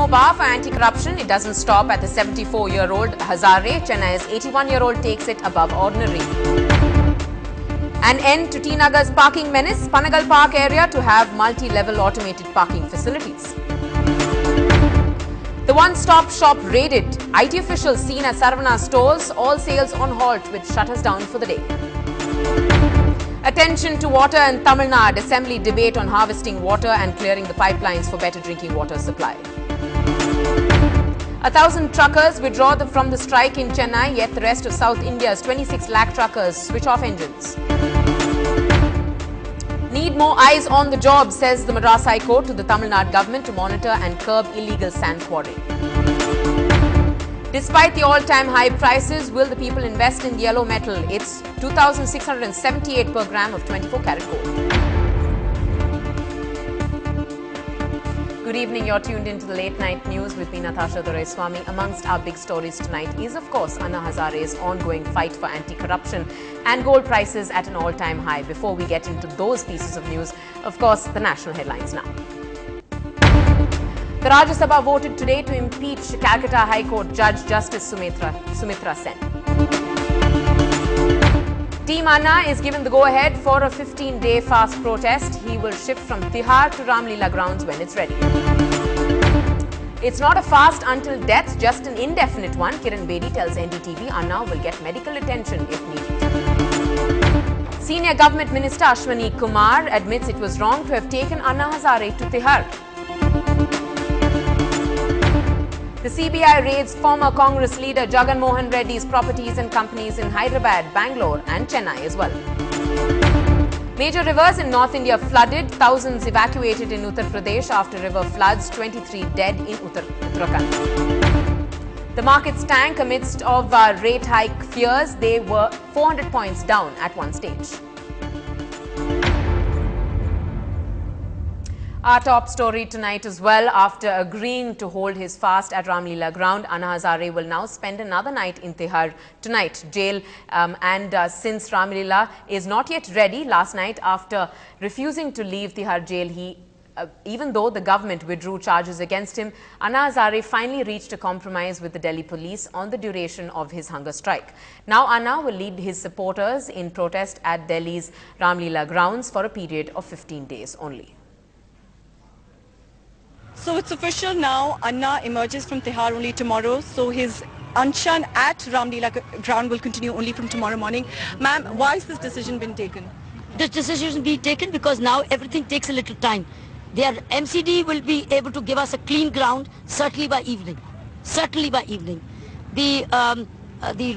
more bar for anti-corruption. It doesn't stop at the 74-year-old Hazare. Chennai's 81-year-old takes it above ordinary. An end to T Nagar's parking menace. Panagal Park area to have multi-level automated parking facilities. The one-stop shop raided. IT officials seen at Saravana stores. All sales on halt with shutters down for the day. Attention to water in Tamil Nadu. Assembly debate on harvesting water and clearing the pipelines for better drinking water supply. 1,000 truckers withdraw from the strike in Chennai, yet the rest of South India's 26 lakh truckers switch off engines. Need more eyes on the job, says the Madras High Court to the Tamil Nadu government to monitor and curb illegal sand quarrying. Despite the all-time high prices, will the people invest in yellow metal? It's 2,678 per gram of 24-karat gold. Good evening, you're tuned into the late night news with me, Natasha Doraiswamy. Amongst our big stories tonight is, of course, Anna Hazare's ongoing fight for anti-corruption and gold prices at an all-time high. Before we get into those pieces of news, of course, the national headlines now. The Rajya Sabha voted today to impeach Calcutta High Court Judge Justice Sumitra Sen. Team Anna is given the go-ahead for a 15-day fast protest. He will shift from Tihar to Ramlila grounds when it's ready. It's not a fast until death, just an indefinite one. Kiran Bedi tells NDTV Anna will get medical attention if needed. Senior Government Minister Ashwani Kumar admits it was wrong to have taken Anna Hazare to Tihar. The CBI raids former Congress leader Jagan Mohan Reddy's properties and companies in Hyderabad, Bangalore and Chennai as well. Major rivers in North India flooded, thousands evacuated in Uttar Pradesh after river floods, 23 dead in Uttarakhand. The markets tank amidst of rate hike fears. They were 400 points down at one stage. Our top story tonight as well. After agreeing to hold his fast at Ramlila ground, Anna Hazare will now spend another night in Tihar tonight jail. Since Ramlila is not yet ready, last night after refusing to leave Tihar jail, even though the government withdrew charges against him, Anna Hazare finally reached a compromise with the Delhi police on the duration of his hunger strike. Now Anna will lead his supporters in protest at Delhi's Ramlila grounds for a period of 15 days only. So it's official now, Anna emerges from Tihar only tomorrow, so his Anshan at Ramlila ground will continue only from tomorrow morning. Ma'am, why has this decision been taken? This decision is being taken because now everything takes a little time. Their MCD will be able to give us a clean ground certainly by evening. Certainly by evening. The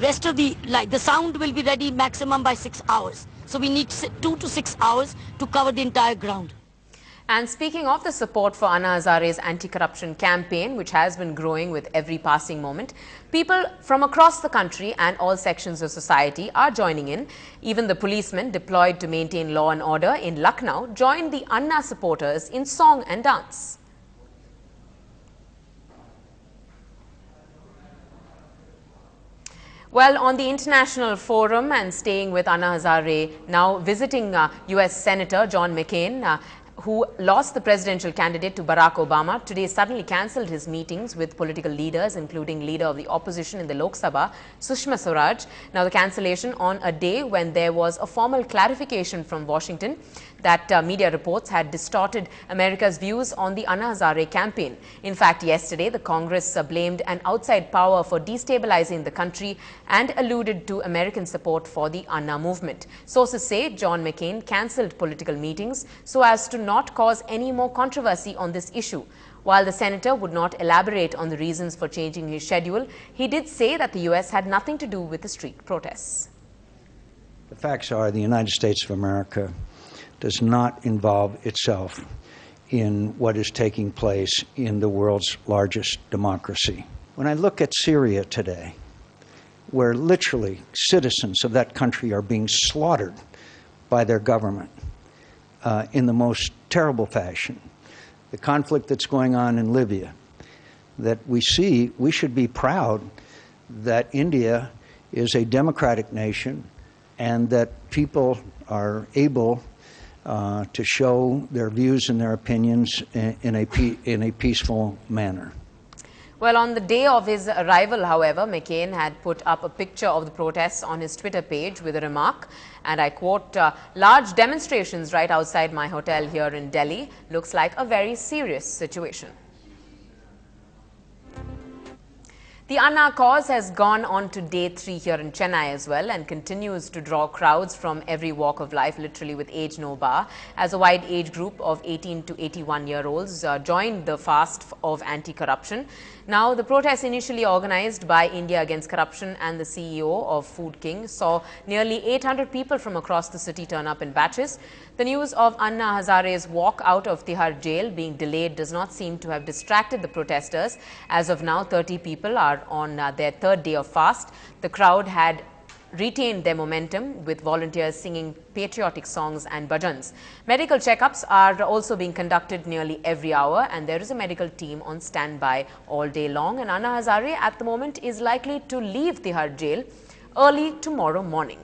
rest of the sound will be ready maximum by 6 hours. So we need 2 to 6 hours to cover the entire ground. And speaking of the support for Anna Hazare's anti-corruption campaign, which has been growing with every passing moment, people from across the country and all sections of society are joining in. Even the policemen deployed to maintain law and order in Lucknow joined the Anna supporters in song and dance. Well, on the international forum and staying with Anna Hazare, now visiting US Senator John McCain, who lost the presidential candidate to Barack Obama, today suddenly cancelled his meetings with political leaders, including leader of the opposition in the Lok Sabha, Sushma Swaraj. Now, the cancellation on a day when there was a formal clarification from Washington that media reports had distorted America's views on the Anna Hazare campaign. In fact, yesterday, the Congress blamed an outside power for destabilizing the country and alluded to American support for the Anna movement. Sources say John McCain cancelled political meetings so as to not cause any more controversy on this issue. While the senator would not elaborate on the reasons for changing his schedule, he did say that the US had nothing to do with the street protests. The facts are the United States of America does not involve itself in what is taking place in the world's largest democracy. When I look at Syria today, where literally citizens of that country are being slaughtered by their government in the most terrible fashion, the conflict that's going on in Libya, that we see, we should be proud that India is a democratic nation and that people are able to show their views and their opinions in a peaceful manner. Well, on the day of his arrival, however, McCain had put up a picture of the protests on his Twitter page with a remark, and I quote, "Large demonstrations right outside my hotel here in Delhi looks like a very serious situation." The Anna cause has gone on to day 3 here in Chennai as well and continues to draw crowds from every walk of life, literally with age no bar, as a wide age group of 18 to 81-year-olds joined the fast of anti-corruption. Now, the protest initially organized by India Against Corruption and the CEO of Food King saw nearly 800 people from across the city turn up in batches. The news of Anna Hazare's walk out of Tihar jail being delayed does not seem to have distracted the protesters. As of now, 30 people are on their 3rd day of fast. The crowd had retained their momentum with volunteers singing patriotic songs and bhajans. Medical checkups are also being conducted nearly every hour, and there is a medical team on standby all day long. And Anna Hazare at the moment is likely to leave Tihar jail early tomorrow morning.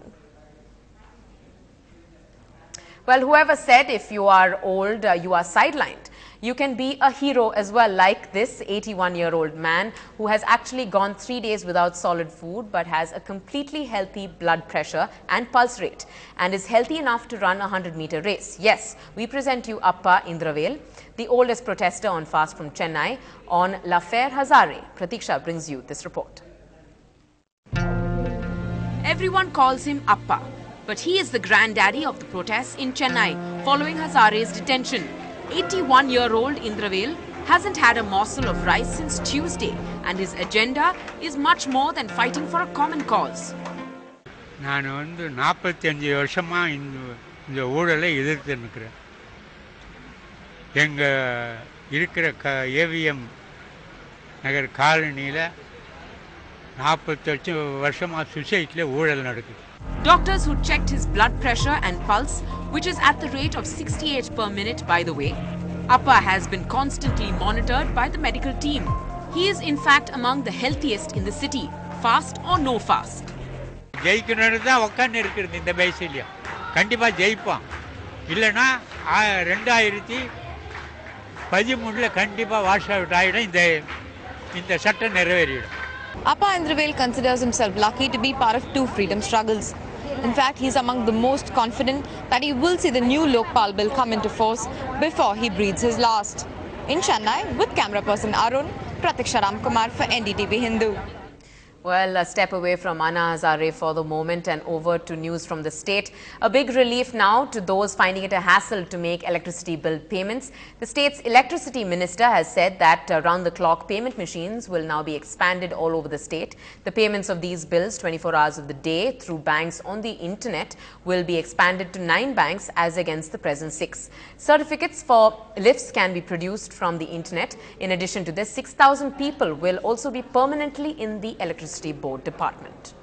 Well, whoever said if you are old, you are sidelined? You can be a hero as well, like this 81-year-old man who has actually gone 3 days without solid food but has a completely healthy blood pressure and pulse rate and is healthy enough to run a 100-meter race. Yes, we present you Appa Indravel, the oldest protester on fast from Chennai, on L'Affaire Hazare. Pratiksha brings you this report. Everyone calls him Appa, but he is the granddaddy of the protests in Chennai following Hazare's detention. 81-year-old Indravel hasn't had a morsel of rice since Tuesday, and his agenda is much more than fighting for a common cause. நான் 45 வருஷமா இந்த ஊழலை எதிர்த்து நிற்கிறேன். எங்க இருக்கிற AVM நகர் காலனியில 48 வருஷமா சொசைட்டில ஊழல் நடக்குது. Doctors who checked his blood pressure and pulse, which is at the rate of 68 per minute, by the way. Appa has been constantly monitored by the medical team. He is in fact among the healthiest in the city, fast or no fast. ஜெயிக்கணும்னு தான் உட்கார்ந்து இருக்குது இந்த வயசுலயும். கண்டிப்பா ஜெயிப்பான். இல்லனா 2013ல கண்டிப்பா wash out ஆயிடும் இந்த சட்டம் நிறைவேறிடும். Appa Indravel considers himself lucky to be part of 2 freedom struggles. In fact, he is among the most confident that he will see the new Lokpal bill come into force before he breathes his last. In Chennai, with camera person Arun, Pratiksha Ramkumar for NDTV Hindu. Well, a step away from Anna Hazare for the moment and over to news from the state. A big relief now to those finding it a hassle to make electricity bill payments. The state's electricity minister has said that round-the-clock payment machines will now be expanded all over the state. The payments of these bills 24 hours of the day through banks on the internet will be expanded to 9 banks as against the present 6. Certificates for lifts can be produced from the internet. In addition to this, 6,000 people will also be permanently in the electricity board department.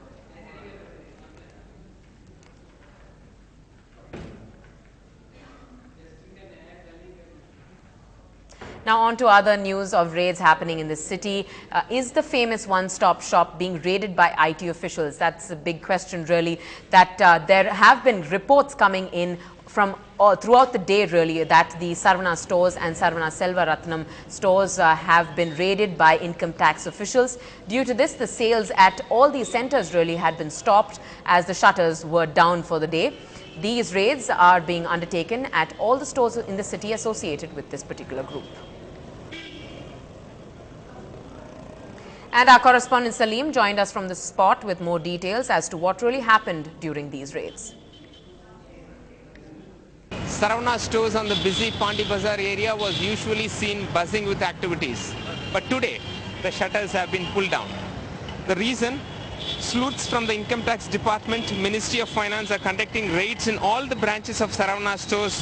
Now on to other news of raids happening in the city. Is the famous one-stop shop being raided by IT officials? That's a big question really, that there have been reports coming in from throughout the day really that the Sarvana stores and Sarvana Selva Ratnam stores have been raided by income tax officials. Due to this, the sales at all these centers really had been stopped as the shutters were down for the day. These raids are being undertaken at all the stores in the city associated with this particular group. And our correspondent Salim joined us from the spot with more details as to what really happened during these raids. Saravana stores on the busy Pandi Bazaar area was usually seen buzzing with activities. But today, the shutters have been pulled down. The reason? Sleuths from the Income Tax Department, Ministry of Finance are conducting raids in all the branches of Saravana stores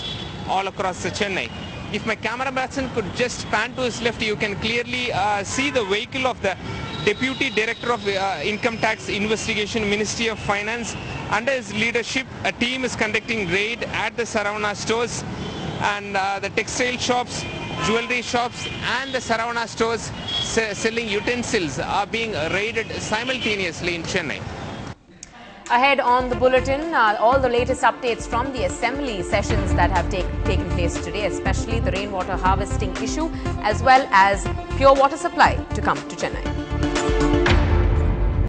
all across the Chennai. If my camera person could just pan to his left, you can clearly see the vehicle of the Deputy Director of Income Tax Investigation, Ministry of Finance. Under his leadership, a team is conducting raid at the Saravana stores, and the textile shops, jewelry shops and the Saravana stores selling utensils are being raided simultaneously in Chennai. Ahead on the bulletin, all the latest updates from the assembly sessions that have taken place today, especially the rainwater harvesting issue, as well as pure water supply to come to Chennai.